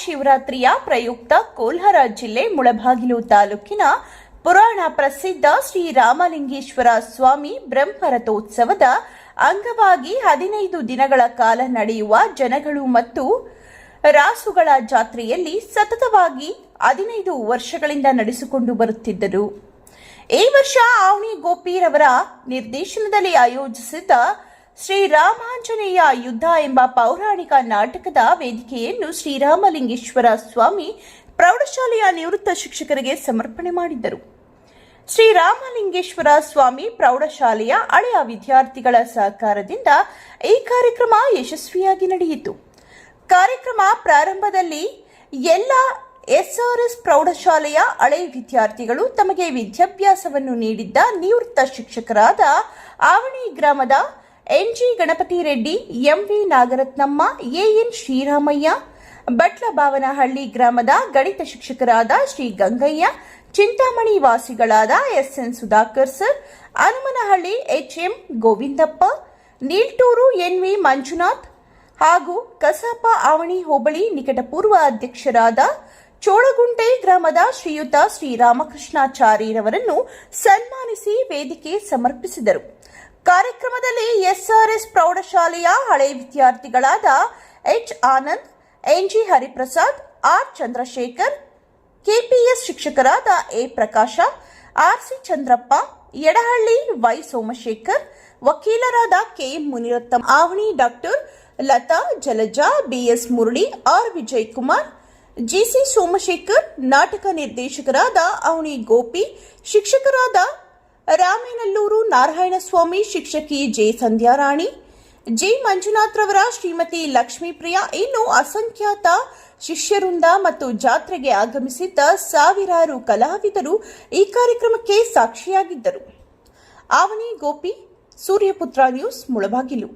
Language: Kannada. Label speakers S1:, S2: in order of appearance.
S1: ಮಹಾಶಿವರಾತ್ರಿಯ ಪ್ರಯುಕ್ತ ಕೋಲಾರ ಜಿಲ್ಲೆ ಮುಳಬಾಗಿಲು ತಾಲೂಕಿನ ಪುರಾಣ ಪ್ರಸಿದ್ಧ ಶ್ರೀ ರಾಮಲಿಂಗೇಶ್ವರ ಸ್ವಾಮಿ ಬ್ರಹ್ಮರಥೋತ್ಸವದ ಅಂಗವಾಗಿ 15 ದಿನಗಳ ಕಾಲ ನಡೆಯುವ ಜನಗಳು ಮತ್ತು ರಾಸುಗಳ ಜಾತ್ರೆಯಲ್ಲಿ ಸತತವಾಗಿ 15 ವರ್ಷಗಳಿಂದ ನಡೆಸಿಕೊಂಡು ಬರುತ್ತಿದ್ದರು. ಈ ವರ್ಷ ಆವಣಿ ಗೋಪಿರವರ ನಿರ್ದೇಶನದಲ್ಲಿ ಆಯೋಜಿಸಿದ್ದ ಶ್ರೀರಾಮಾಂಜನೇಯ ಯುದ್ಧ ಎಂಬ ಪೌರಾಣಿಕ ನಾಟಕದ ವೇದಿಕೆಯನ್ನು ಶ್ರೀರಾಮಲಿಂಗೇಶ್ವರ ಸ್ವಾಮಿ ಪ್ರೌಢಶಾಲೆಯ ನಿವೃತ್ತ ಶಿಕ್ಷಕರಿಗೆ ಸಮರ್ಪಣೆ ಮಾಡಿದ್ದರು. ಶ್ರೀರಾಮಲಿಂಗೇಶ್ವರ ಸ್ವಾಮಿ ಪ್ರೌಢಶಾಲೆಯ ಹಳೆಯ ವಿದ್ಯಾರ್ಥಿಗಳ ಸಹಕಾರದಿಂದ ಈ ಕಾರ್ಯಕ್ರಮ ಯಶಸ್ವಿಯಾಗಿ ನಡೆಯಿತು. ಕಾರ್ಯಕ್ರಮ ಪ್ರಾರಂಭದಲ್ಲಿ ಎಲ್ಲ ಎಸ್ಆರ್ಎಸ್ ಪ್ರೌಢಶಾಲೆಯ ಹಳೆಯ ವಿದ್ಯಾರ್ಥಿಗಳು ತಮಗೆ ವಿದ್ಯಾಭ್ಯಾಸವನ್ನು ನೀಡಿದ್ದ ನಿವೃತ್ತ ಶಿಕ್ಷಕರಾದ ಆವಣಿ ಗ್ರಾಮದ NG Ganapathi Reddy, MV Nagarathnamma, AN Sriramaiah, Batlabhavanahalli ಗ್ರಾಮದ ಗಣಿತ ಶಿಕ್ಷಕರಾದ ಶ್ರೀ ಗಂಗಯ್ಯ, ಚಿಂತಾಮಣಿ ವಾಸಿಗಳಾದ SN Sudhakar sir, Hanumanahalli HM Govindappa, Neelturu NV Manjunath ಹಾಗೂ ಕಸಾಪ ಆವಣಿ ಹೋಬಳಿ ನಿಕಟಪೂರ್ವ ಅಧ್ಯಕ್ಷರಾದ ಚೋಳಗುಂಟೆ ಗ್ರಾಮದ ಶ್ರೀಯುತ ಶ್ರೀರಾಮಕೃಷ್ಣಾಚಾರ್ಯರವರನ್ನು ಸನ್ಮಾನಿಸಿ ವೇದಿಕೆ ಸಮರ್ಪಿಸಿದರು. ಕಾರ್ಯಕ್ರಮದಲ್ಲಿ ಎಸ್ಆರ್ಎಸ್ ಪ್ರೌಢಶಾಲೆಯ ಹಳೆಯ ವಿದ್ಯಾರ್ಥಿಗಳಾದ H Anand, NG Hariprasad, R Chandrashekar, KPS ಶಿಕ್ಷಕರಾದ A Prakasha, RC Chandrappa, Yadahalli Y Somashekar, ವಕೀಲರಾದ KM Munirathnam, Avani doctor Latha, Jalaja, BS Murali, R Vijayakumar, GC Somashekar, ನಾಟಕ ನಿರ್ದೇಶಕರಾದ ಆವಣಿ ಗೋಪಿ, ಶಿಕ್ಷಕರಾದ ರಾಮೇನಲ್ಲೂರು ನಾರಾಯಣಸ್ವಾಮಿ, ಶಿಕ್ಷಕಿ ಜೆ ಸಂಧ್ಯಾರಾಣಿ, ಜೆ ಮಂಜುನಾಥ್ರವರ ಶ್ರೀಮತಿ ಲಕ್ಷ್ಮೀಪ್ರಿಯಾ, ಇನ್ನು ಅಸಂಖ್ಯಾತ ಶಿಷ್ಯವೃಂದ ಮತ್ತು ಜಾತ್ರೆಗೆ ಆಗಮಿಸಿದ್ದ ಸಾವಿರಾರು ಕಲಾವಿದರು ಈ ಕಾರ್ಯಕ್ರಮಕ್ಕೆ ಸಾಕ್ಷಿಯಾಗಿದ್ದರು. ಆವಣಿ ಗೋಪಿ, ಸೂರ್ಯಪುತ್ರ ನ್ಯೂಸ್, ಮುಳಬಾಗಿಲು.